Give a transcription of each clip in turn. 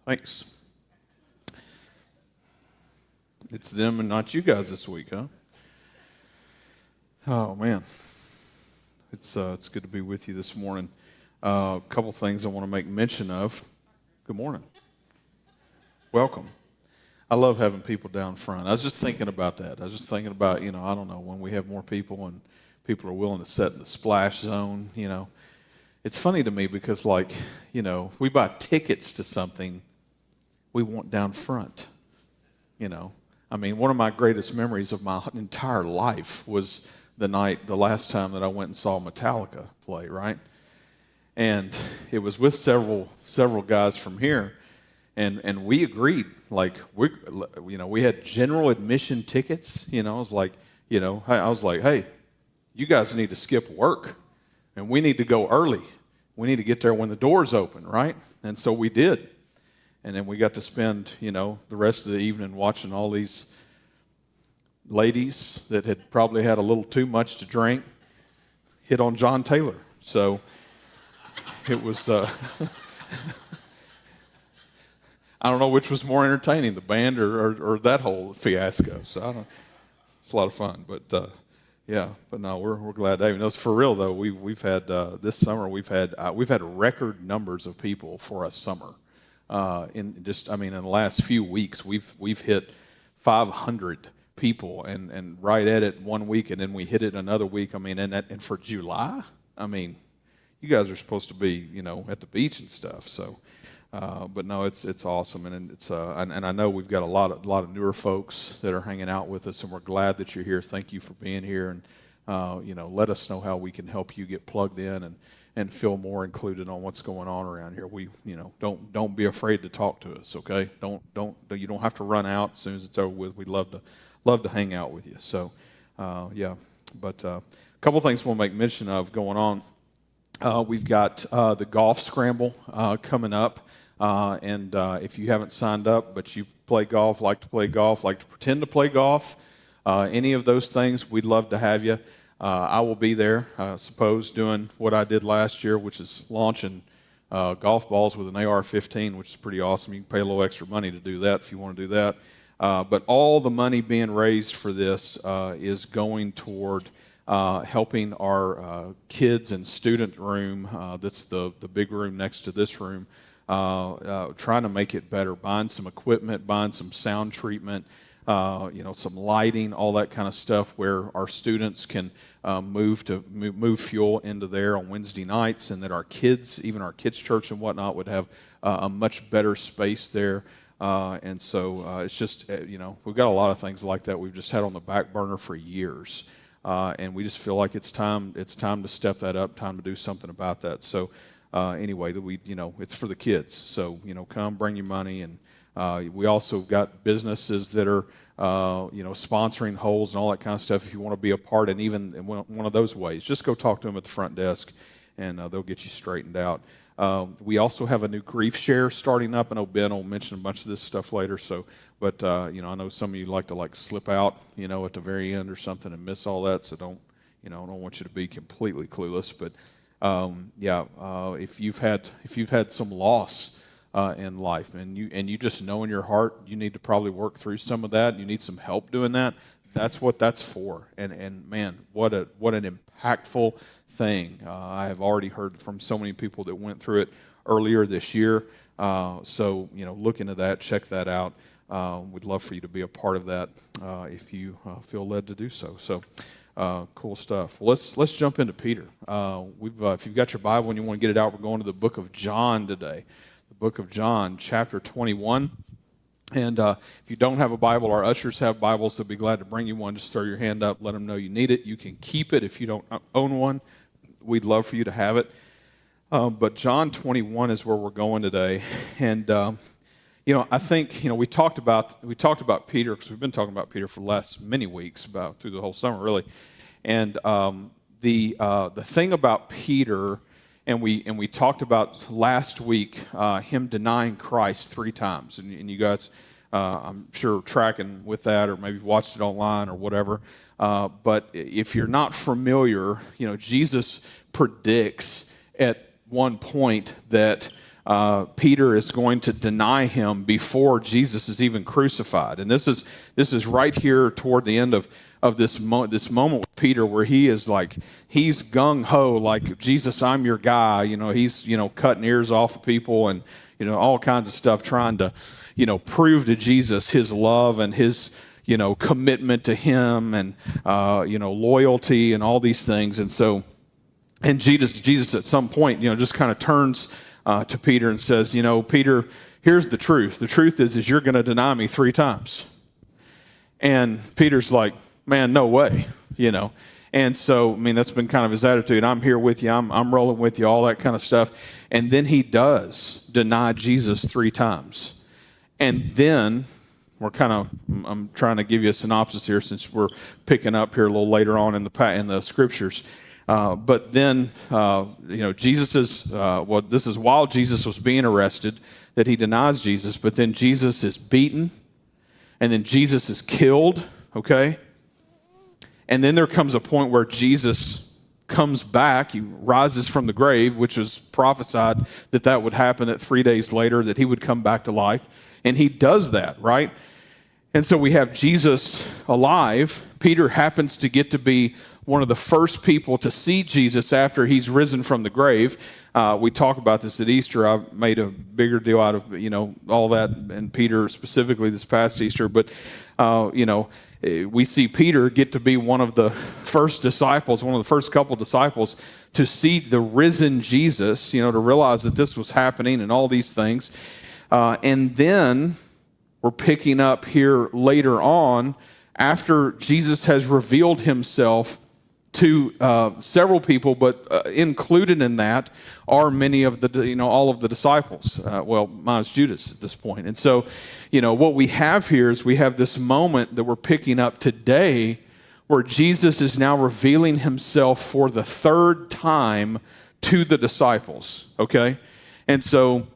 Thanks. It's them and not you guys this week, huh? Oh, man. It's good to be with you this morning. A couple things I want to make mention of. Good morning. Welcome. I love having people down front. I was just thinking about that. I was just thinking about, I don't know, when we have more people and people are willing to sit in the splash zone, It's funny to me because, we buy tickets to something, we want down front, one of my greatest memories of my entire life was the last time that I went and saw Metallica play, right? And it was with several guys from here, and we agreed, we had general admission tickets, I was like, hey, you guys need to skip work, and we need to go early. We need to get there when the doors open, right? And so we did. And then we got to spend, the rest of the evening watching all these ladies that had probably had a little too much to drink hit on John Taylor. So it was, I don't know which was more entertaining, the band or that whole fiasco. So I don't, it's a lot of fun. But no, we're glad. For real though, we've had this summer we've had record numbers of people for a summer. In the last few weeks, we've hit 500 people, and right at it one week, and then we hit it another week. And for July, you guys are supposed to be, at the beach and stuff. So, but no, it's awesome, and it's and I know we've got a lot of newer folks that are hanging out with us, and we're glad that you're here. Thank you for being here, and let us know how we can help you get plugged in and feel more included on what's going on around here. We, don't be afraid to talk to us, okay? You don't have to run out as soon as it's over with. We'd love to hang out with you. So, But a couple things we'll make mention of going on. We've got the golf scramble coming up, and if you haven't signed up, but you play golf, like to pretend to play golf, any of those things, we'd love to have you. I will be there, I suppose, doing what I did last year, which is launching golf balls with an AR-15, which is pretty awesome. You can pay a little extra money to do that if you want to do that. But all the money being raised for this is going toward helping our kids and student room, that's the big room next to this room, trying to make it better, buying some equipment, buying some sound treatment, some lighting, all that kind of stuff, where our students can move fuel into there on Wednesday nights, and that our kids, even our kids' church and whatnot, would have a much better space there. And so it's just, we've got a lot of things like that we've just had on the back burner for years, and we just feel like it's time to step that up, time to do something about that. So anyway, it's for the kids. So come, bring your money, and we also got businesses that are, sponsoring holes and all that kind of stuff. If you want to be a part, and even in one of those ways, just go talk to them at the front desk, and they'll get you straightened out. We also have a new grief share starting up. I know Ben will mention a bunch of this stuff later. So, but I know some of you like to slip out, at the very end or something and miss all that. So don't want you to be completely clueless. But if you've had some loss in life, and you just know in your heart you need to probably work through some of that, you need some help doing that, that's what that's for. And man, what an impactful thing. I have already heard from so many people that went through it earlier this year. So look into that, check that out. We'd love for you to be a part of that if you feel led to do so. So cool stuff. Well, let's jump into Peter. If you've got your Bible and you want to get it out, we're going to the book of John today. The book of John, chapter 21. And if you don't have a Bible, our ushers have Bibles. They'll be glad to bring you one. Just throw your hand up, let them know you need it. You can keep it if you don't own one. We'd love for you to have it. But John 21 is where we're going today. And I think we talked about Peter, because we've been talking about Peter for the last many weeks, through the whole summer really. And the thing about Peter, and we talked about last week him denying Christ 3 times, and you guys, I'm sure, tracking with that, or maybe watched it online or whatever. But if you're not familiar, Jesus predicts at one point that Peter is going to deny him before Jesus is even crucified. And this is right here toward the end of this moment with Peter, where he is like, he's gung-ho, like, Jesus, I'm your guy. He's, cutting ears off of people and, all kinds of stuff, trying to, prove to Jesus his love and his, commitment to him and, loyalty and all these things. And Jesus at some point, just kind of turns to Peter and says, Peter, here's the truth. The truth is you're going to deny me 3 times. And Peter's like, man, no way, And so, that's been kind of his attitude. I'm here with you. I'm rolling with you, all that kind of stuff. And then he does deny Jesus 3 times. And then I'm trying to give you a synopsis here since we're picking up here a little later on in the scriptures. But then, Jesus is, this is while Jesus was being arrested that he denies Jesus, but then Jesus is beaten, and then Jesus is killed, okay? And then there comes a point where Jesus comes back, he rises from the grave, which was prophesied that would happen, that 3 days later that he would come back to life, and he does that, right? And so we have Jesus alive. Peter happens to get to be one of the first people to see Jesus after he's risen from the grave. We talk about this at Easter. I've made a bigger deal out of, all that, and Peter specifically this past Easter. But, we see Peter get to be one of the first disciples, one of the first couple disciples to see the risen Jesus, to realize that this was happening and all these things. And then we're picking up here later on after Jesus has revealed himself to several people, but included in that are many of the, all of the disciples. Minus Judas at this point. And so, what we have here is we have this moment that we're picking up today where Jesus is now revealing himself for the 3rd time to the disciples, okay? And so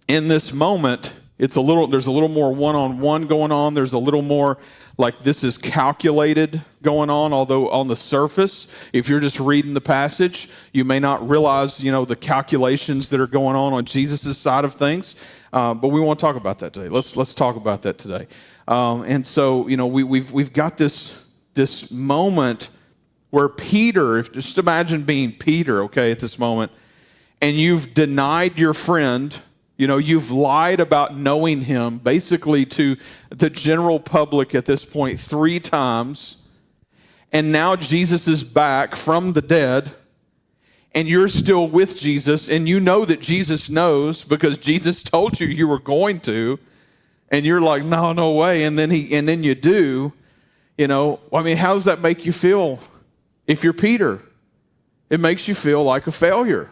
in this moment, there's a little more one-on-one going on. There's a little more like this is calculated going on, although on the surface, if you're just reading the passage, you may not realize, the calculations that are going on Jesus' side of things. But we want to talk about that today. Let's talk about that today. And so, we've got this moment where Peter, just imagine being Peter, okay, at this moment, and you've denied your friend. You've lied about knowing him basically to the general public at this point 3 times. And now Jesus is back from the dead, and you're still with Jesus, and you know that Jesus knows because Jesus told you were going to, and you're like, no way. And then you do, how does that make you feel if you're Peter? It makes you feel like a failure.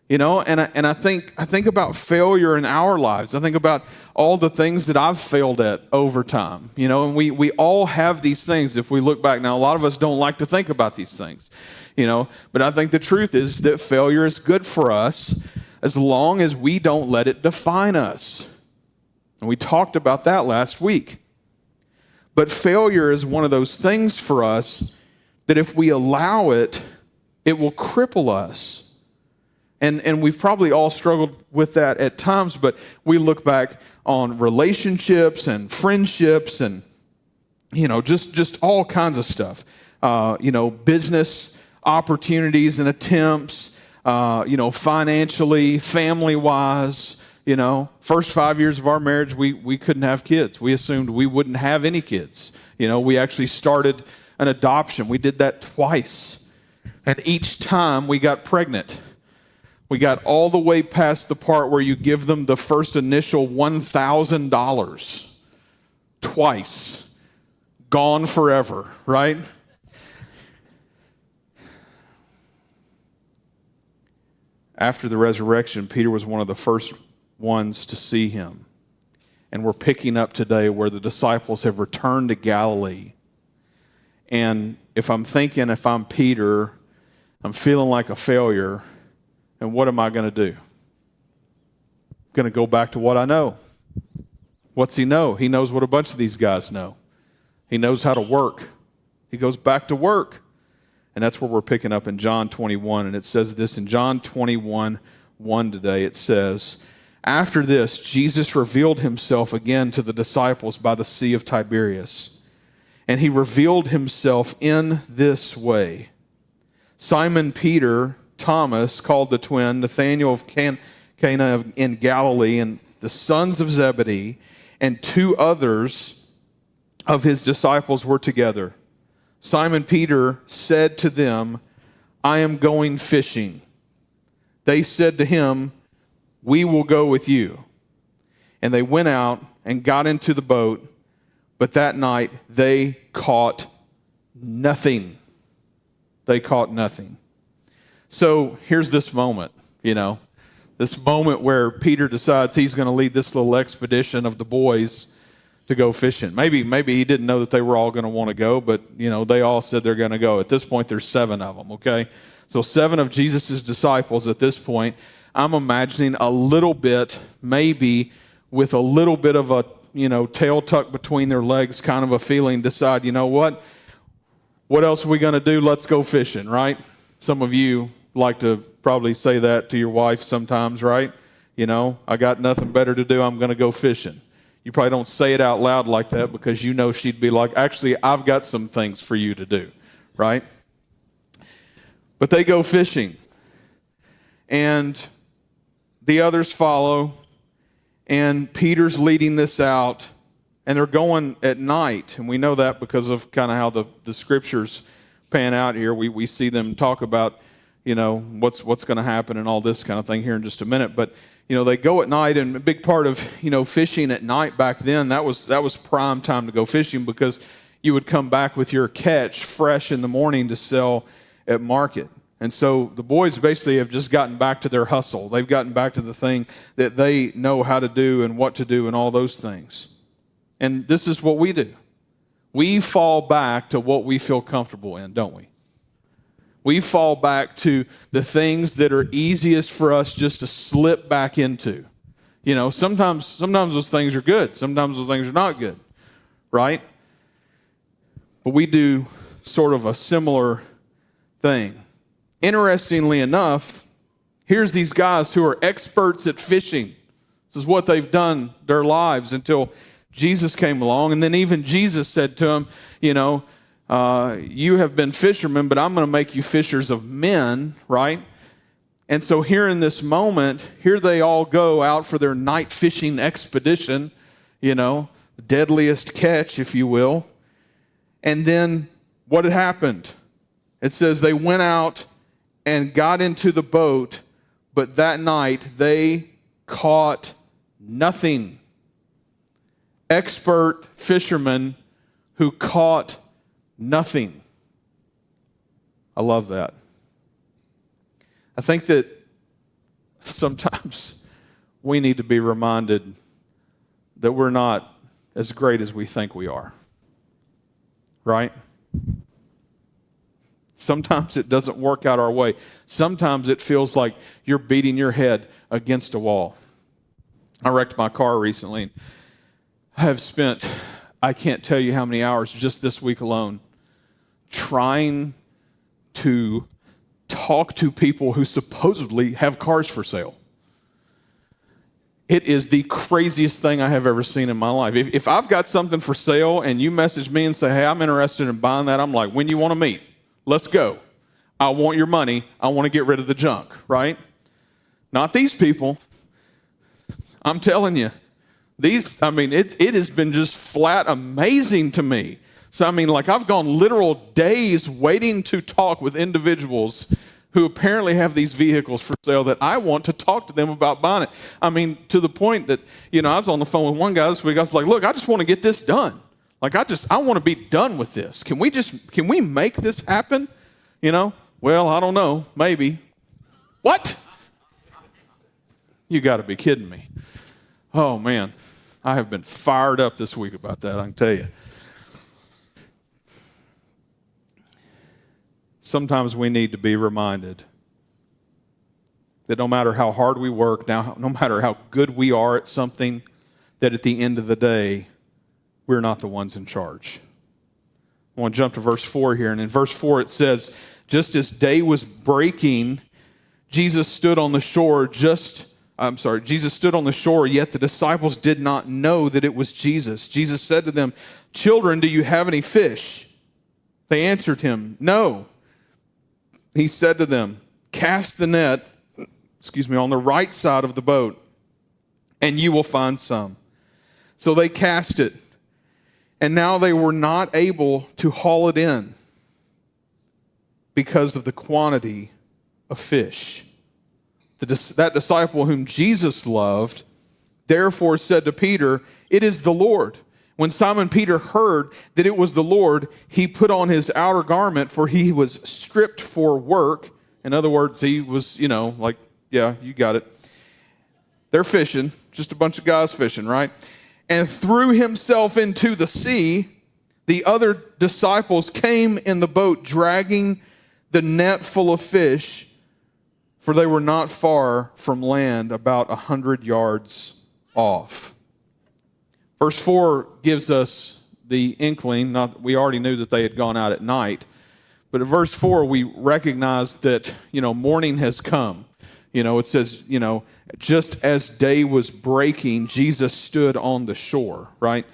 And I think about failure in our lives. I think about all the things that I've failed at over time. And we all have these things if we look back. Now, a lot of us don't like to think about these things, but I think the truth is that failure is good for us as long as we don't let it define us. And we talked about that last week. But failure is one of those things for us that if we allow it, it will cripple us. And we've probably all struggled with that at times, but we look back on relationships and friendships and, just all kinds of stuff. Business opportunities and attempts, financially, family-wise. First 5 years of our marriage, we couldn't have kids. We assumed we wouldn't have any kids. We actually started an adoption. We did that twice. And each time we got pregnant. We got all the way past the part where you give them the first initial $1,000 twice. Gone forever, right? After the resurrection, Peter was one of the first ones to see him. And we're picking up today where the disciples have returned to Galilee. And if I'm Peter, I'm feeling like a failure. And what am I going to do? I'm going to go back to what I know. What's he know? He knows what a bunch of these guys know. He knows how to work. He goes back to work. And that's where we're picking up in John 21. And it says this in John 21, 1 today. It says, "After this, Jesus revealed himself again to the disciples by the Sea of Tiberias. And he revealed himself in this way. Simon Peter, Thomas, called the twin, Nathanael of Cana in Galilee, and the sons of Zebedee, and 2 others of his disciples were together. Simon Peter said to them, 'I am going fishing.' They said to him, 'We will go with you.' And they went out and got into the boat, but that night they caught nothing." They caught nothing. So here's this moment, this moment where Peter decides he's going to lead this little expedition of the boys to go fishing. Maybe he didn't know that they were all going to want to go, but they all said they're going to go. At this point, there's 7 of them, okay? So 7 of Jesus' disciples at this point. I'm imagining a little bit, maybe with a little bit of a, tail tucked between their legs, kind of a feeling, decide, what else are we going to do? Let's go fishing, right? Some of you like to probably say that to your wife sometimes, right? I got nothing better to do. I'm going to go fishing. You probably don't say it out loud like that because she'd be like, actually, I've got some things for you to do, right? But they go fishing. And the others follow. And Peter's leading this out. And they're going at night. And we know that because of kind of how the scriptures pan out here. We see them talk about, what's going to happen and all this kind of thing here in just a minute. But they go at night, and a big part of, fishing at night back then, that was prime time to go fishing because you would come back with your catch fresh in the morning to sell at market. And so the boys basically have just gotten back to their hustle. They've gotten back to the thing that they know how to do and what to do and all those things. And this is what we do. We fall back to what we feel comfortable in, don't we? We fall back to the things that are easiest for us just to slip back into. Sometimes those things are good. Sometimes those things are not good, right? But we do sort of a similar thing. Interestingly enough, here's these guys who are experts at fishing. This is what they've done their lives until Jesus came along. And then even Jesus said to them, you have been fishermen, but I'm going to make you fishers of men, right? And so here in this moment, here they all go out for their night fishing expedition, the deadliest catch, if you will. And then what had happened? It says they went out and got into the boat, but that night they caught nothing. Expert fishermen who caught nothing. I love that. I think that sometimes we need to be reminded that we're not as great as we think we are. Right? Sometimes it doesn't work out our way. Sometimes it feels like you're beating your head against a wall. I wrecked my car recently. I have spent, I can't tell you how many hours just this week alone trying to talk to people who supposedly have cars for sale. It is the craziest thing I have ever seen in my life. If I've got something for sale and you message me and say, hey, I'm interested in buying that, I'm like, when you want to meet? Let's go. I want your money. I want to get rid of the junk, right? Not these people. I'm telling you. It has been just flat amazing to me. So, I've gone literal days waiting to talk with individuals who apparently have these vehicles for sale that I want to talk to them about buying it. To the point that, I was on the phone with one guy this week. I was like, look, I just want to get this done. I want to be done with this. Can we make this happen? Well, I don't know. Maybe. What? You got to be kidding me. Oh, man. I have been fired up this week about that, I can tell you. Sometimes we need to be reminded that no matter how hard we work, no matter how good we are at something, that at the end of the day, we're not the ones in charge. I want to jump to verse 4 here. And in verse 4 it says, just as day was breaking, Jesus stood on the shore, yet the disciples did not know that it was Jesus. Jesus said to them, "Children, do you have any fish?" They answered him, "No." He said to them, "Cast the net, on the right side of the boat, and you will find some." So they cast it, and now they were not able to haul it in because of the quantity of fish. That disciple whom Jesus loved therefore said to Peter, "It is the Lord." When Simon Peter heard that it was the Lord, he put on his outer garment, for he was stripped for work. In other words, he was, yeah, you got it. They're fishing, just a bunch of guys fishing, right? And threw himself into the sea. The other disciples came in the boat, dragging the net full of fish, for they were not far from land, about 100 yards off. Verse 4 gives us the inkling, we already knew that they had gone out at night, but in verse 4 we recognize that, morning has come. It says, just as day was breaking, Jesus stood on the shore, right?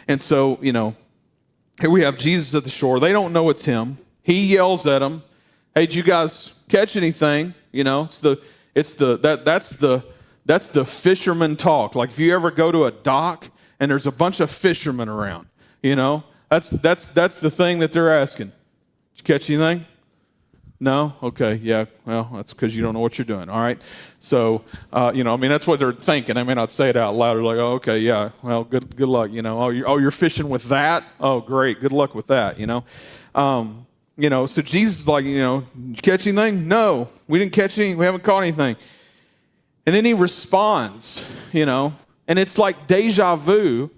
And so, here we have Jesus at the shore. They don't know it's him. He yells at them, "Hey, did you guys catch anything?" That's the fisherman talk. Like if you ever go to a dock and there's a bunch of fishermen around, that's the thing that they're asking. Did you catch anything? No? Okay, yeah. Well, that's because you don't know what you're doing, all right? So, that's what they're thinking. They may not say it out loud. They're like, "Oh, okay, yeah, well, good luck, you're fishing with that? Oh, great, good luck with that, So Jesus is like, "Did you catch anything?" "No, we didn't catch anything. We haven't caught anything." And then he responds, and it's like deja vu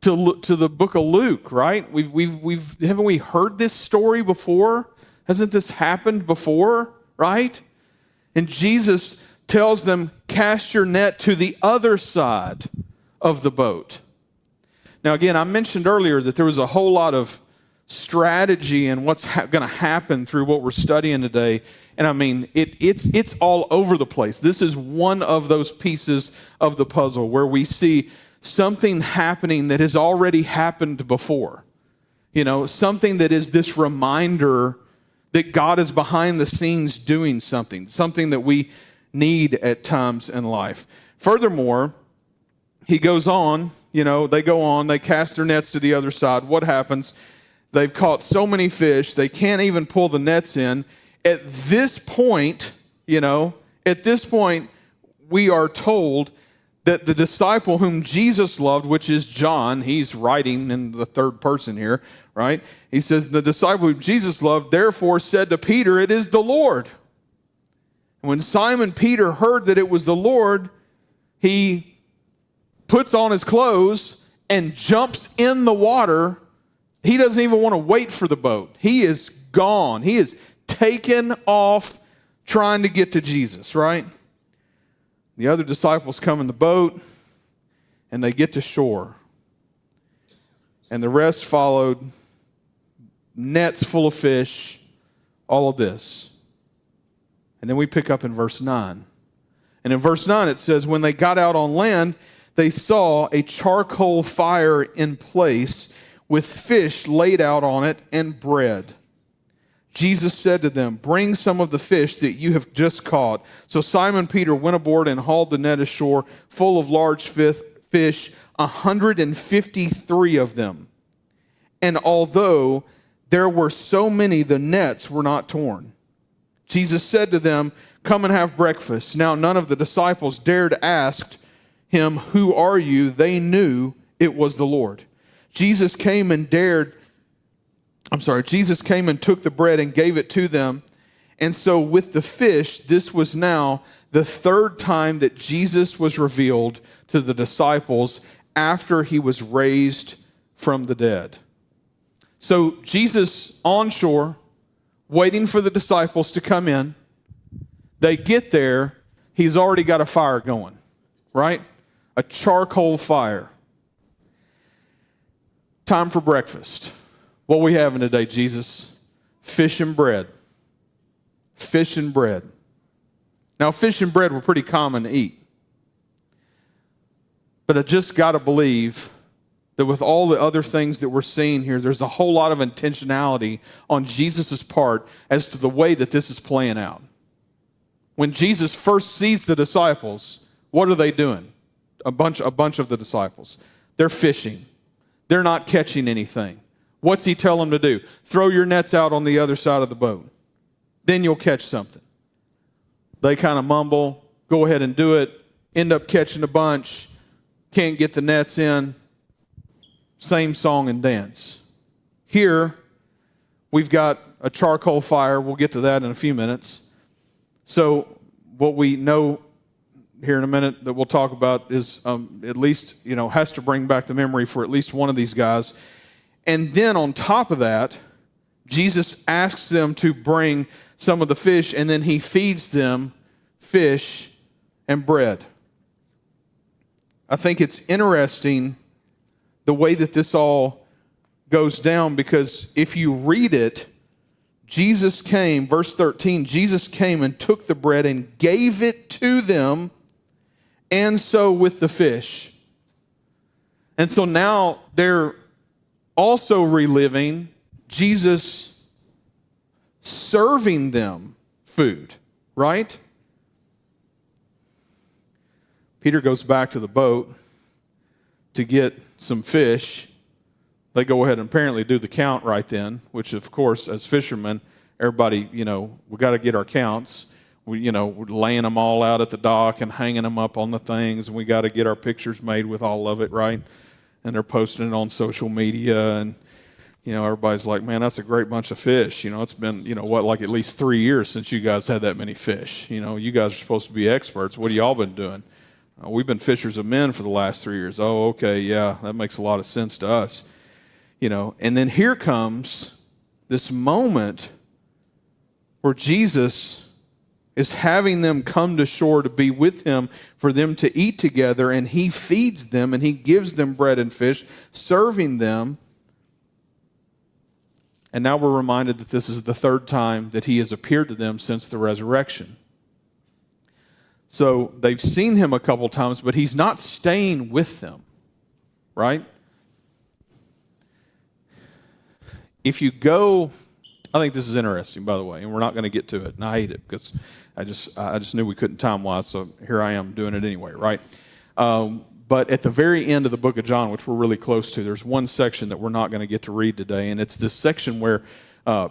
to the book of Luke, right? Haven't we heard this story before? Hasn't this happened before, right? And Jesus tells them, "Cast your net to the other side of the boat." Now, again, I mentioned earlier that there was a whole lot of strategy and what's going to happen through what we're studying today. And it's all over the place. This is one of those pieces of the puzzle where we see something happening that has already happened before. Something that is this reminder that God is behind the scenes doing something that we need at times in life. Furthermore, he goes on, they go on, they cast their nets to the other side. What happens? They've caught so many fish, they can't even pull the nets in. At this point, we are told that the disciple whom Jesus loved, which is John, he's writing in the third person here, right? He says, the disciple whom Jesus loved, therefore said to Peter, "It is the Lord." And when Simon Peter heard that it was the Lord, he puts on his clothes and jumps in the water. He doesn't even want to wait for the boat. He is gone. He is taken off trying to get to Jesus, right? The other disciples come in the boat, and they get to shore. And the rest followed, nets full of fish, all of this. And then we pick up in verse 9. And in verse 9 it says, when they got out on land, they saw a charcoal fire in place with fish laid out on it and bread. Jesus said to them, "Bring some of the fish that you have just caught." So Simon Peter went aboard and hauled the net ashore full of large fish, 153 of them. And although there were so many, the nets were not torn. Jesus said to them, "Come and have breakfast." Now none of the disciples dared ask him, "Who are you?" They knew it was the Lord. Jesus came and took the bread and gave it to them. And so with the fish, this was now the third time that Jesus was revealed to the disciples after he was raised from the dead. So Jesus on shore, waiting for the disciples to come in. They get there, he's already got a fire going, right? A charcoal fire. Time for breakfast. What are we having today, Jesus? Fish and bread. Fish and bread. Now, fish and bread were pretty common to eat. But I just got to believe that with all the other things that we're seeing here, there's a whole lot of intentionality on Jesus' part as to the way that this is playing out. When Jesus first sees the disciples, what are they doing? A bunch of the disciples. They're fishing. They're not catching anything. What's he tell them to do? Throw your nets out on the other side of the boat. Then you'll catch something. They kind of mumble, go ahead and do it, end up catching a bunch, can't get the nets in. Same song and dance. Here, we've got a charcoal fire. We'll get to that in a few minutes. So what we know here in a minute that we'll talk about is at least, has to bring back the memory for at least one of these guys. And then on top of that, Jesus asks them to bring some of the fish, and then he feeds them fish and bread. I think it's interesting the way that this all goes down, because if you read it, Jesus came, verse 13, Jesus came and took the bread and gave it to them, and so with the fish. And so now they're also reliving Jesus serving them food, right? Peter goes back to the boat to get some fish. They go ahead and apparently do the count right then, which of course, as fishermen, everybody, we got to get our counts. We're laying them all out at the dock and hanging them up on the things, and we got to get our pictures made with all of it, right? And they're posting it on social media, and everybody's like, man, that's a great bunch of fish. It's been, like at least 3 years since you guys had that many fish. You guys are supposed to be experts. What have y'all been doing? We've been fishers of men for the last 3 years. Oh, okay, yeah, that makes a lot of sense to us. And then here comes this moment where Jesus is having them come to shore to be with him, for them to eat together, and he feeds them, and he gives them bread and fish, serving them. And now we're reminded that this is the third time that he has appeared to them since the resurrection. So they've seen him a couple times, but he's not staying with them, right? If you go, I think this is interesting, by the way, and we're not going to get to it, and I hate it because I just knew we couldn't time-wise, so here I am doing it anyway, right? But at the very end of the book of John, which we're really close to, there's one section that we're not going to get to read today, and it's this section where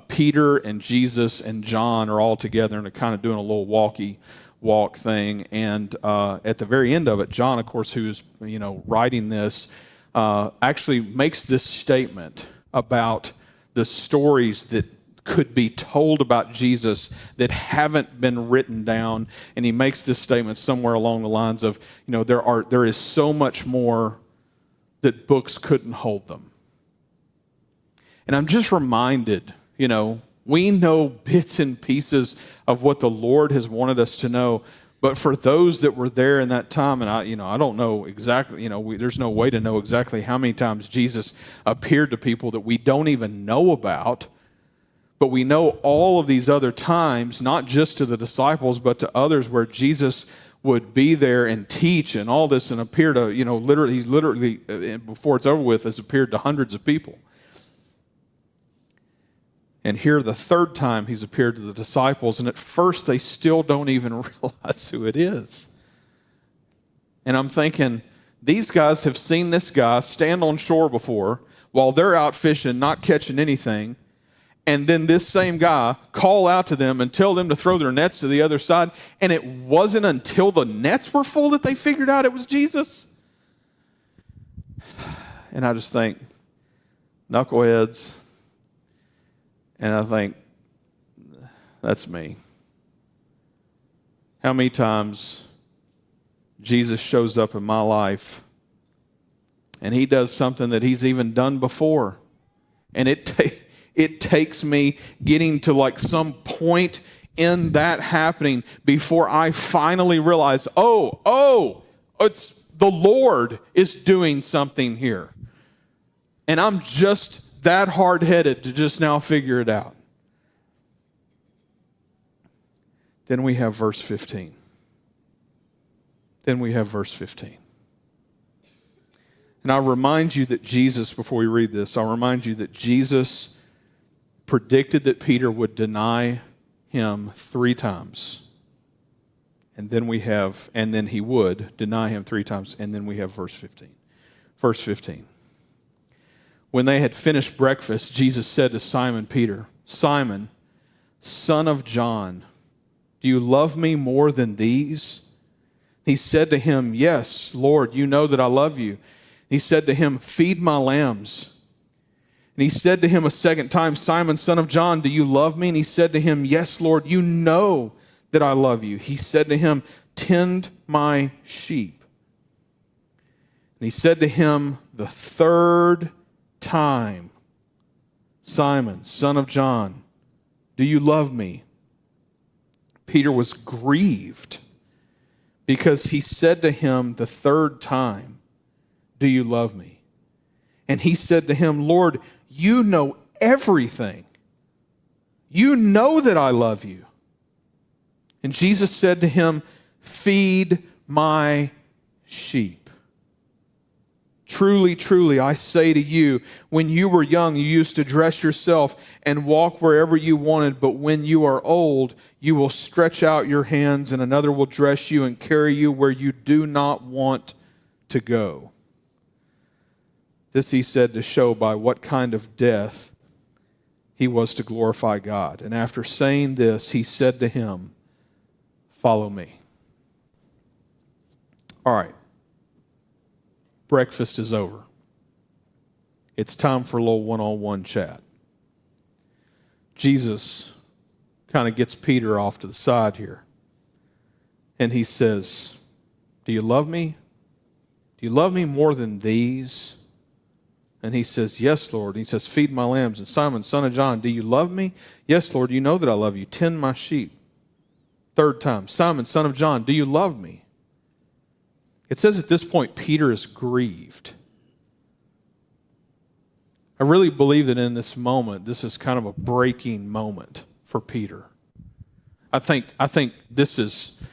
Peter and Jesus and John are all together and they're kind of doing a little walk thing. And at the very end of it, John, of course, who is writing this, actually makes this statement about the stories that could be told about Jesus that haven't been written down. And he makes this statement somewhere along the lines of, there is so much more that books couldn't hold them. And I'm just reminded, we know bits and pieces of what the Lord has wanted us to know. But for those that were there in that time, and I don't know exactly, there's no way to know exactly how many times Jesus appeared to people that we don't even know about. But we know all of these other times, not just to the disciples, but to others, where Jesus would be there and teach and all this, and appear to, he's literally, before it's over with, has appeared to hundreds of people. And here, the third time he's appeared to the disciples, and at first they still don't even realize who it is. And I'm thinking, these guys have seen this guy stand on shore before while they're out fishing, not catching anything, and then this same guy call out to them and tell them to throw their nets to the other side, and it wasn't until the nets were full that they figured out it was Jesus. And I just think, knuckleheads. And I think, that's me. How many times Jesus shows up in my life and he does something that he's even done before, and it takes me getting to like some point in that happening before I finally realize, it's the Lord is doing something here. And I'm just that hard-headed to just now figure it out. Then we have verse 15. then we have verse 15. And I'll remind you that Jesus, before we read this, I'll remind you that Jesus predicted that Peter would deny him 3 times. And then he would deny him 3 times. And then we have verse 15. Verse 15. When they had finished breakfast, Jesus said to Simon Peter, Simon, son of John, do you love me more than these? He said to him, yes, Lord, you know that I love you. He said to him, feed my lambs. And he said to him a second time, Simon, son of John, do you love me? And he said to him, yes, Lord, you know that I love you. He said to him, tend my sheep. And he said to him the third time, Simon, son of John, do you love me? Peter was grieved because he said to him the third time, do you love me? And he said to him, Lord, you know everything. You know that I love you. And Jesus said to him, feed my sheep. Truly, truly, I say to you, when you were young, you used to dress yourself and walk wherever you wanted, but when you are old, you will stretch out your hands and another will dress you and carry you where you do not want to go. This he said to show by what kind of death he was to glorify God. And after saying this, he said to him, follow me. All right. Breakfast is over. It's time for a little one-on-one chat. Jesus kind of gets Peter off to the side here. And he says, do you love me? Do you love me more than these? And he says, yes, Lord. He says, feed my lambs. And Simon, son of John, do you love me? Yes, Lord, you know that I love you. Tend my sheep. Third time, Simon, son of John, do you love me? It says at this point, Peter is grieved. I really believe that in this moment, this is kind of a breaking moment for Peter. I think this is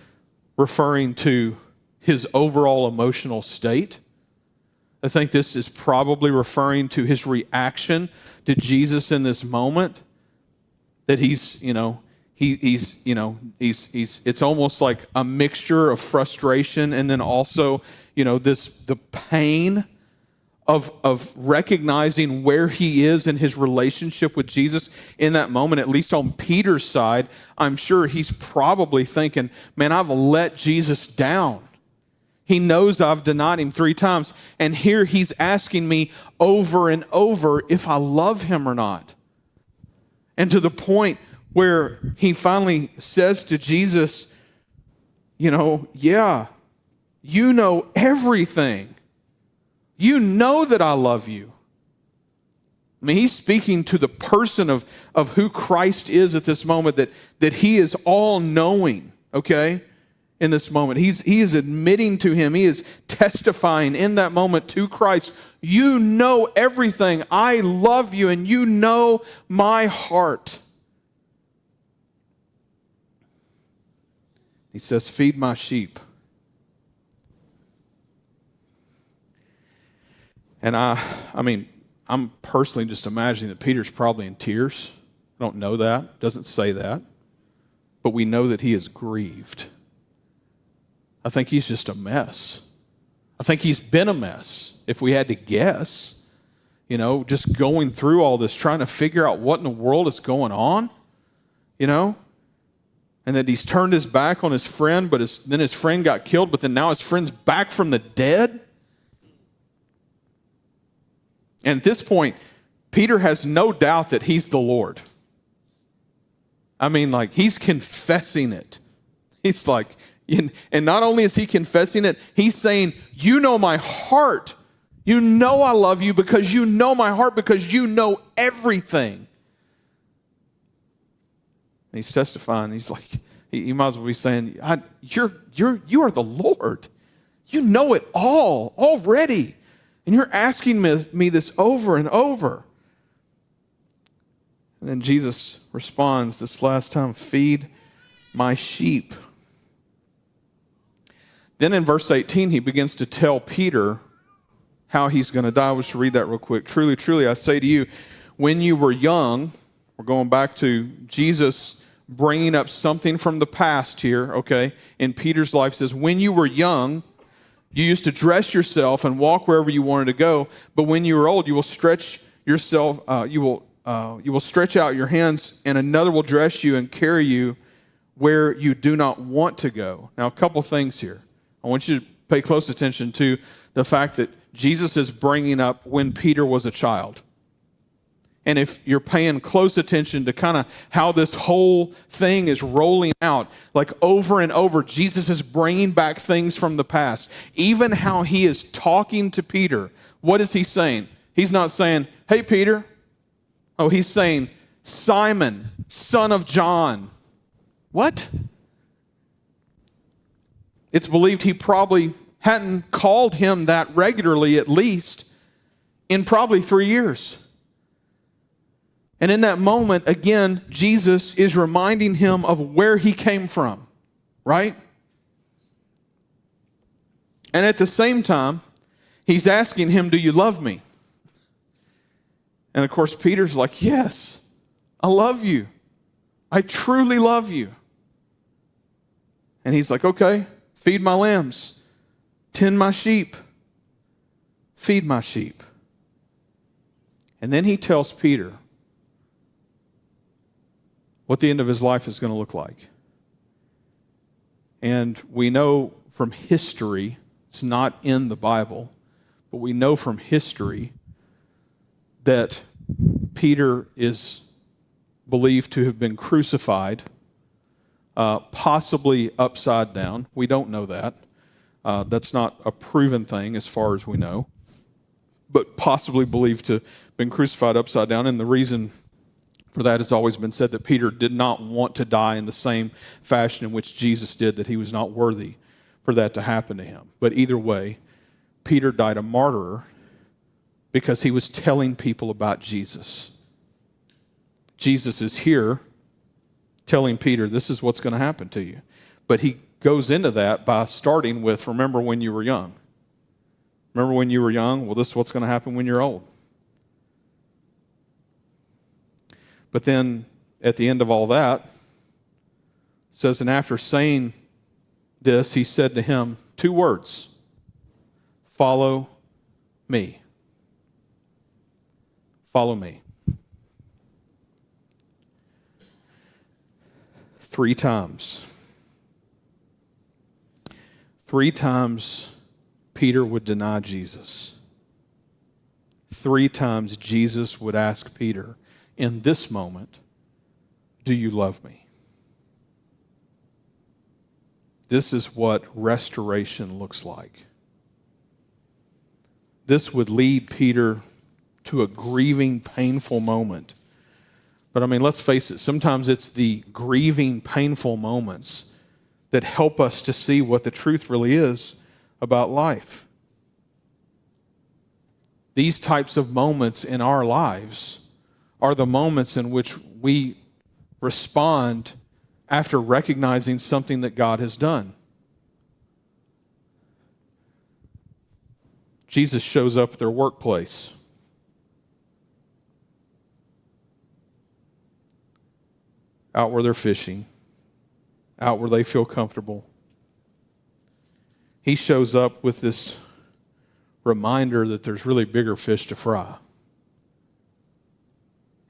referring to his overall emotional state. I think this is probably referring to his reaction to Jesus in this moment. That he's it's almost like a mixture of frustration and then also, the pain of recognizing where he is in his relationship with Jesus in that moment. At least on Peter's side, I'm sure he's probably thinking, man, I've let Jesus down. He knows I've denied him 3 times, and here he's asking me over and over if I love him or not. And to the point where he finally says to Jesus, yeah, you know everything. You know that I love you. I mean, he's speaking to the person of who Christ is at this moment, that he is all-knowing, okay, in this moment. He is admitting to him. He is testifying in that moment to Christ. You know everything. I love you, and you know my heart. He says, feed my sheep. And I'm personally just imagining that Peter's probably in tears. I don't know that. Doesn't say that. But we know that he is grieved. I think he's just a mess. I think he's been a mess, if we had to guess. Just going through all this, trying to figure out what in the world is going on. And that he's turned his back on his friend, but then his friend got killed, but then now his friend's back from the dead. And at this point, Peter has no doubt that he's the Lord. He's confessing it. He's like, and not only is he confessing it, he's saying, you know my heart. You know I love you because you know my heart, because you know everything. And he's testifying. He's like, he might as well be saying, you are the Lord. You know it all already. And you're asking me this over and over. And then Jesus responds this last time, feed my sheep. Then in verse 18, he begins to tell Peter how he's going to die. I wish to read that real quick. Truly, truly, I say to you, when you were young, we're going back to Jesus bringing up something from the past here, okay, in Peter's life. It says, when you were young, you used to dress yourself and walk wherever you wanted to go. But when you are old, you will stretch yourself, you will stretch out your hands, and another will dress you and carry you where you do not want to go. Now, a couple things here. I want you to pay close attention to the fact that Jesus is bringing up when Peter was a child. And if you're paying close attention to kind of how this whole thing is rolling out, like over and over, Jesus is bringing back things from the past. Even how he is talking to Peter, what is he saying? He's not saying, hey, Peter. Oh, he's saying, Simon, son of John. What? It's believed he probably hadn't called him that regularly, at least, in probably 3 years. And in that moment, again, Jesus is reminding him of where he came from, right? And at the same time, he's asking him, do you love me? And of course, Peter's like, yes, I love you. I truly love you. And he's like, okay, feed my lambs, tend my sheep, feed my sheep. And then he tells Peter what the end of his life is going to look like. And we know from history, it's not in the Bible, but we know from history that Peter is believed to have been crucified, possibly upside down. We don't know that. That's not a proven thing as far as we know, but possibly believed to have been crucified upside down. And the reason for that has always been said that Peter did not want to die in the same fashion in which Jesus did, that he was not worthy for that to happen to him. But either way, Peter died a martyr because he was telling people about Jesus. Jesus is here telling Peter, this is what's going to happen to you. But he goes into that by starting with, remember when you were young. Remember when you were young? Well, this is what's going to happen when you're old. But then at the end of all that, it says, and after saying this, he said to him 2 words, follow me. Follow me. 3 times. 3 times Peter would deny Jesus. 3 times Jesus would ask Peter, in this moment, do you love me? This is what restoration looks like. This would lead Peter to a grieving, painful moment. But I mean, let's face it, sometimes it's the grieving, painful moments that help us to see what the truth really is about life. These types of moments in our lives are the moments in which we respond after recognizing something that God has done. Jesus shows up at their workplace. Out where they're fishing, out where they feel comfortable. He shows up with this reminder that there's really bigger fish to fry.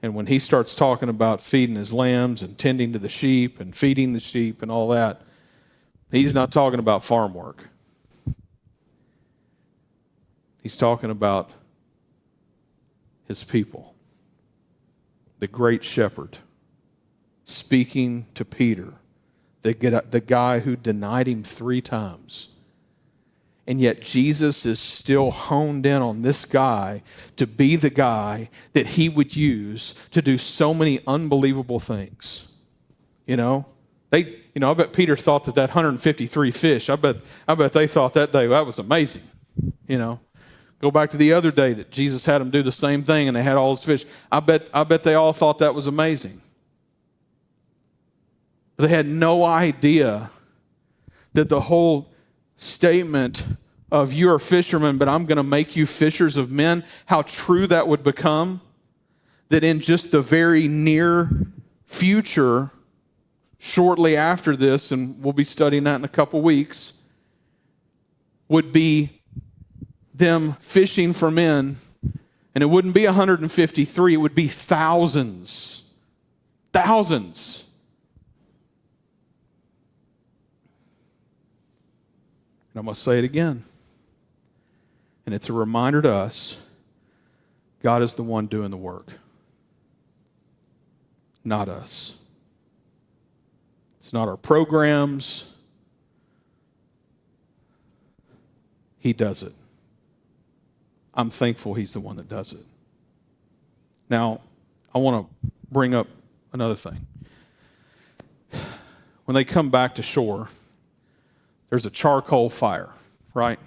And when he starts talking about feeding his lambs and tending to the sheep and feeding the sheep and all that, he's not talking about farm work. He's talking about his people, the great shepherd, speaking to Peter, the guy who denied him 3 times. And yet Jesus is still honed in on this guy to be the guy that he would use to do so many unbelievable things. I bet Peter thought that 153 fish, I bet they thought that day, that was amazing. Go back to the other day that Jesus had them do the same thing and they had all those fish. I bet they all thought that was amazing. But they had no idea that the whole statement of you are fishermen, but I'm going to make you fishers of men, how true that would become, that in just the very near future, shortly after this, and we'll be studying that in a couple weeks, would be them fishing for men, and it wouldn't be 153, it would be thousands. Thousands. And I'm going to say it again. And it's a reminder to us, God is the one doing the work, not us. It's not our programs. He does it. I'm thankful He's the one that does it. Now, I want to bring up another thing. When they come back to shore, there's a charcoal fire, right?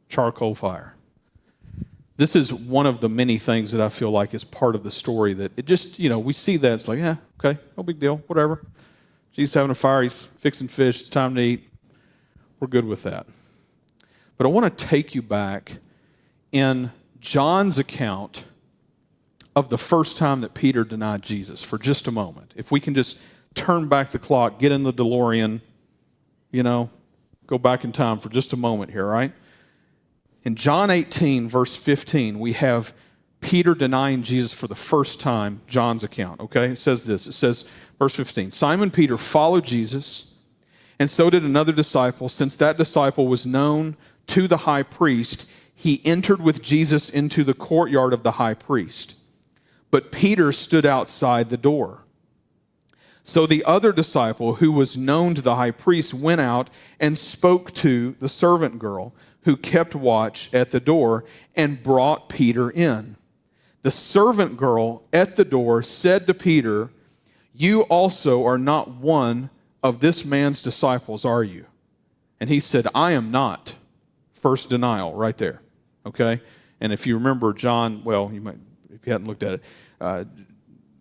Charcoal fire. This is one of the many things that I feel like is part of the story that it just, we see that. It's like, yeah, okay, no big deal, whatever. Jesus having a fire, He's fixing fish, it's time to eat. We're good with that. But I want to take you back in John's account of the first time that Peter denied Jesus for just a moment. If we can just turn back the clock, get in the DeLorean, go back in time for just a moment here, right? In John 18, verse 15, we have Peter denying Jesus for the first time, John's account, okay? It says this. It says, verse 15, Simon Peter followed Jesus, and so did another disciple. Since that disciple was known to the high priest, he entered with Jesus into the courtyard of the high priest. But Peter stood outside the door. So the other disciple, who was known to the high priest, went out and spoke to the servant girl who kept watch at the door and brought Peter in. The servant girl at the door said to Peter, "You also are not one of this man's disciples, are you?" And he said, "I am not." First denial right there, okay? And if you remember John, well, you might, if you hadn't looked at it,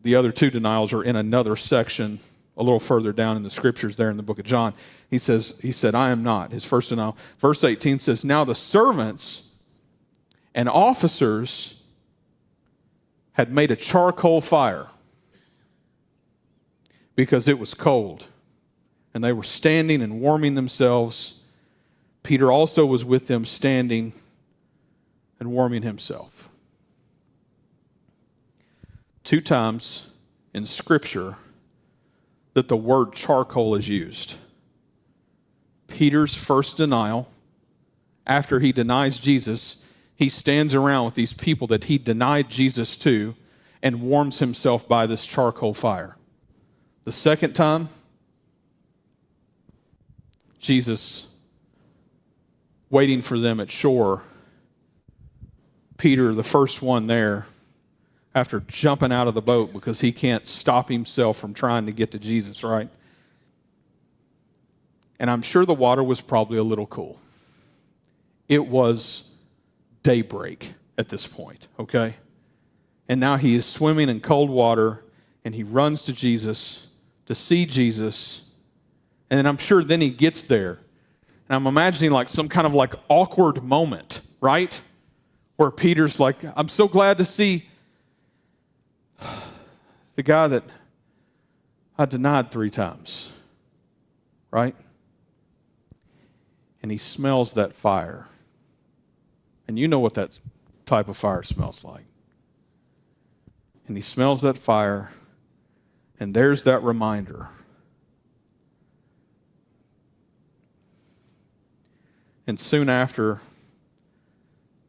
the other two denials are in another section a little further down in the scriptures there in the book of John. He said, "I am not." His first denial. Verse 18 says, "Now the servants and officers had made a charcoal fire because it was cold, and they were standing and warming themselves. Peter also was with them, standing and warming himself." Two times in Scripture that the word charcoal is used. Peter's first denial, after he denies Jesus, he stands around with these people that he denied Jesus to and warms himself by this charcoal fire. The second time, Jesus waiting for them at shore, Peter, the first one there, after jumping out of the boat because he can't stop himself from trying to get to Jesus, right? And I'm sure the water was probably a little cool. It was daybreak at this point, okay? And now he is swimming in cold water, and he runs to Jesus to see Jesus. And then I'm sure then he gets there. And I'm imagining like some kind of like awkward moment, right? Where Peter's like, "I'm so glad to see the guy that I denied 3 times," right? And he smells that fire. And you know what that type of fire smells like. And he smells that fire, and there's that reminder. And soon after,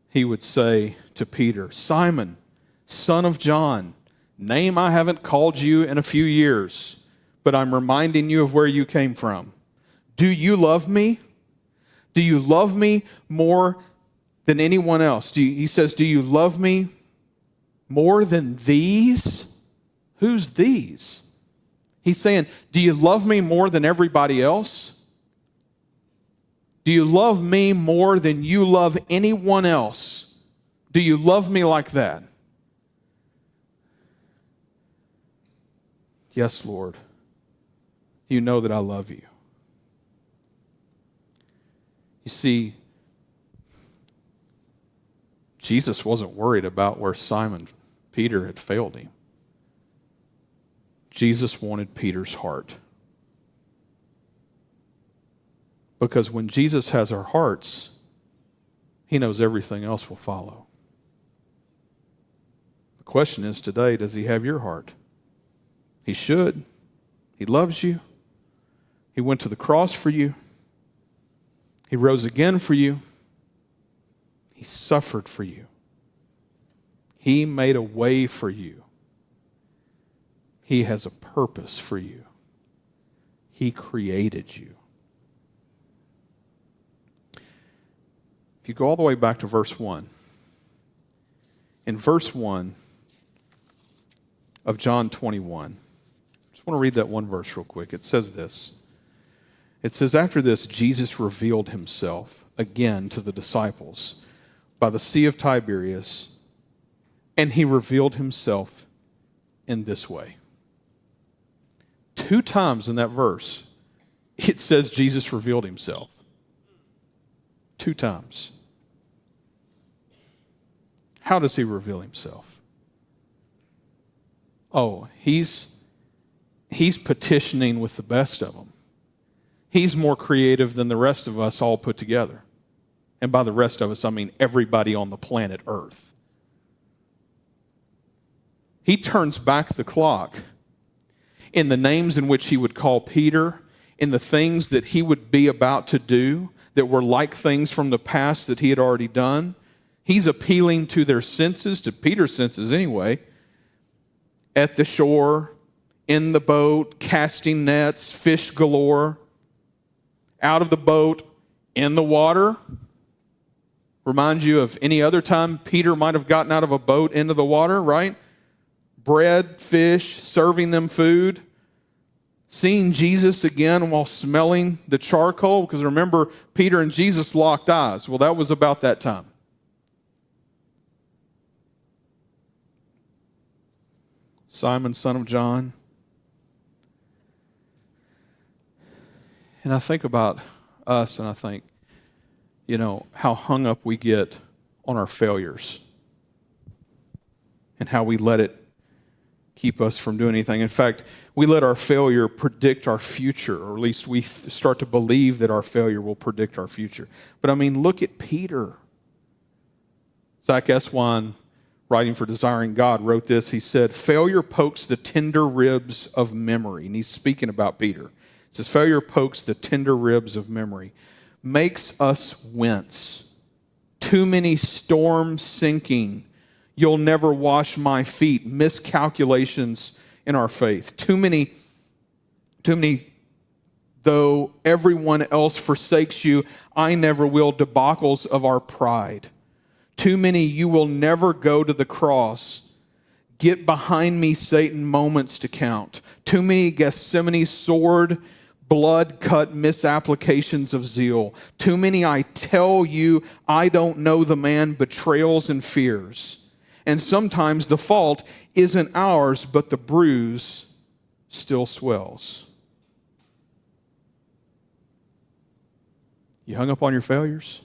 he would say to Peter, "Simon, son of John, name I haven't called you in a few years, but I'm reminding you of where you came from. Do you love me? Do you love me more than anyone else?" He says, "Do you love me more than these?" Who's these? He's saying, "Do you love me more than everybody else? Do you love me more than you love anyone else? Do you love me like that?" "Yes, Lord. You know that I love you." You see, Jesus wasn't worried about where Simon Peter had failed him. Jesus wanted Peter's heart. Because when Jesus has our hearts, he knows everything else will follow. The question is today, does he have your heart? He should. He loves you. He went to the cross for you. He rose again for you. He suffered for you. He made a way for you. He has a purpose for you. He created you. If you go all the way back to verse 1, in verse 1 of John 21, I just want to read that one verse real quick. It says this. It says, after this, Jesus revealed himself again to the disciples by the Sea of Tiberias, and he revealed himself in this way. 2 times in that verse, it says Jesus revealed himself. 2 times. How does he reveal himself? Oh, he's petitioning with the best of them. He's more creative than the rest of us all put together. And by the rest of us, I mean everybody on the planet Earth. He turns back the clock in the names in which he would call Peter, in the things that he would be about to do that were like things from the past that he had already done. He's appealing to their senses, to Peter's senses anyway, at the shore, in the boat, casting nets, fish galore, out of the boat, in the water. Remind you of any other time Peter might have gotten out of a boat into the water, right? Bread, fish, serving them food. Seeing Jesus again while smelling the charcoal, because remember, Peter and Jesus locked eyes. Well, that was about that time. Simon, son of John. And I think about us, and I think, how hung up we get on our failures and how we let it keep us from doing anything. In fact, we let our failure predict our future, or at least we start to believe that our failure will predict our future. But I mean, look at Peter. Zach Eswine, writing for Desiring God, wrote this. He said, failure pokes the tender ribs of memory. And he's speaking about Peter. It says, failure pokes the tender ribs of memory, makes us wince. Too many storms sinking. You'll never wash my feet. Miscalculations in our faith. Too many, though everyone else forsakes you, I never will. Debacles of our pride. Too many, you will never go to the cross. Get behind me, Satan, moments to count. Too many Gethsemane sword, blood-cut misapplications of zeal. Too many, I tell you, I don't know the man, betrayals and fears. And sometimes the fault isn't ours, but the bruise still swells. You hung up on your failures?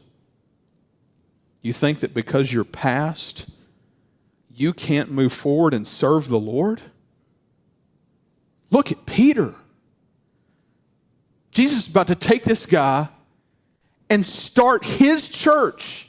You think that because you're past, you can't move forward and serve the Lord? Look at Peter. Jesus is about to take this guy and start his church.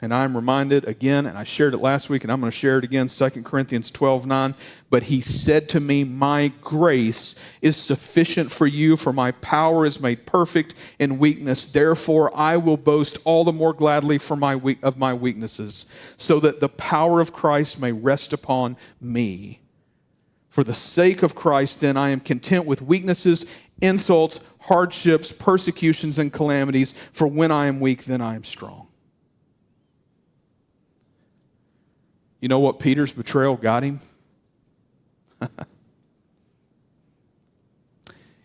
And I'm reminded again, and I shared it last week, and I'm going to share it again, 2 Corinthians 12:9. But he said to me, my grace is sufficient for you, for my power is made perfect in weakness. Therefore, I will boast all the more gladly of my weaknesses, so that the power of Christ may rest upon me. For the sake of Christ, then, I am content with weaknesses, insults, hardships, persecutions, and calamities. For when I am weak, then I am strong. You know what Peter's betrayal got him?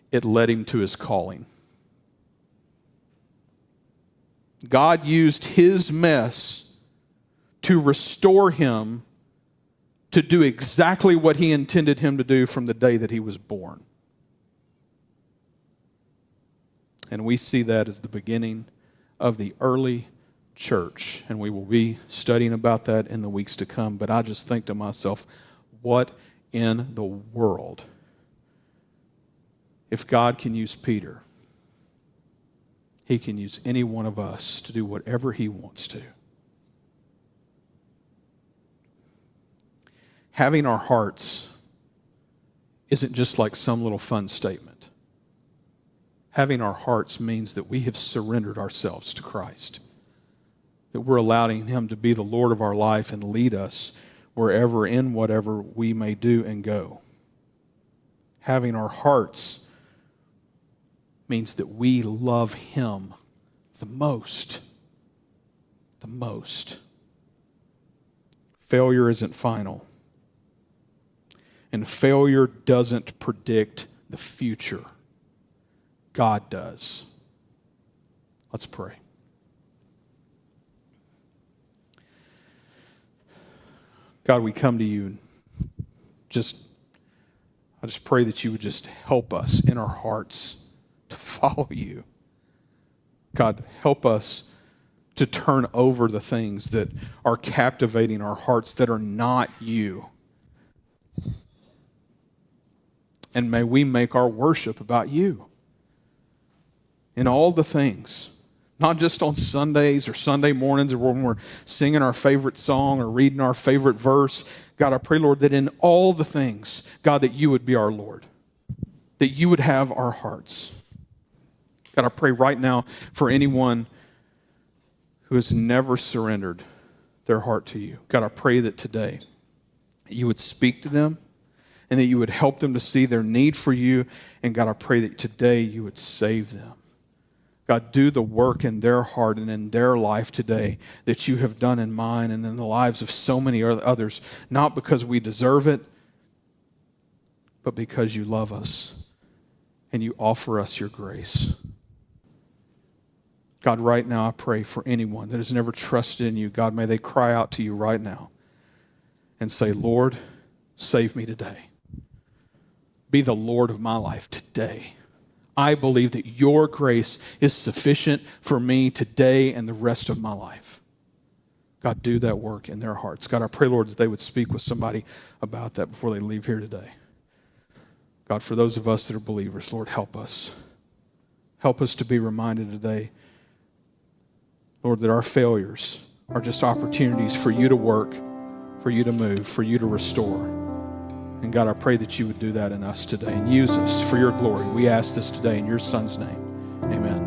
It led him to his calling. God used his mess to restore him to do exactly what he intended him to do from the day that he was born. And we see that as the beginning of the early church. And we will be studying about that in the weeks to come. But I just think to myself, what in the world? If God can use Peter, He can use any one of us to do whatever He wants to. Having our hearts isn't just like some little fun statement. Having our hearts means that we have surrendered ourselves to Christ, that we're allowing Him to be the Lord of our life and lead us wherever, in whatever we may do and go. Having our hearts means that we love Him the most. The most. Failure isn't final. And failure doesn't predict the future. God does. Let's pray. God, we come to you. I just pray that you would just help us in our hearts to follow you. God, help us to turn over the things that are captivating our hearts that are not you. And may we make our worship about you in all the things, not just on Sundays or Sunday mornings or when we're singing our favorite song or reading our favorite verse. God, I pray, Lord, that in all the things, God, that you would be our Lord, that you would have our hearts. God, I pray right now for anyone who has never surrendered their heart to you. God, I pray that today you would speak to them and that you would help them to see their need for you. And God, I pray that today you would save them. God, do the work in their heart and in their life today that you have done in mine and in the lives of so many others, not because we deserve it, but because you love us and you offer us your grace. God, right now I pray for anyone that has never trusted in you. God, may they cry out to you right now and say, Lord, save me today. Be the Lord of my life today. I believe that your grace is sufficient for me today and the rest of my life. God, do that work in their hearts. God, I pray, Lord, that they would speak with somebody about that before they leave here today. God, for those of us that are believers, Lord, help us. Help us to be reminded today, Lord, that our failures are just opportunities for you to work, for you to move, for you to restore. And God, I pray that you would do that in us today and use us for your glory. We ask this today in your Son's name. Amen.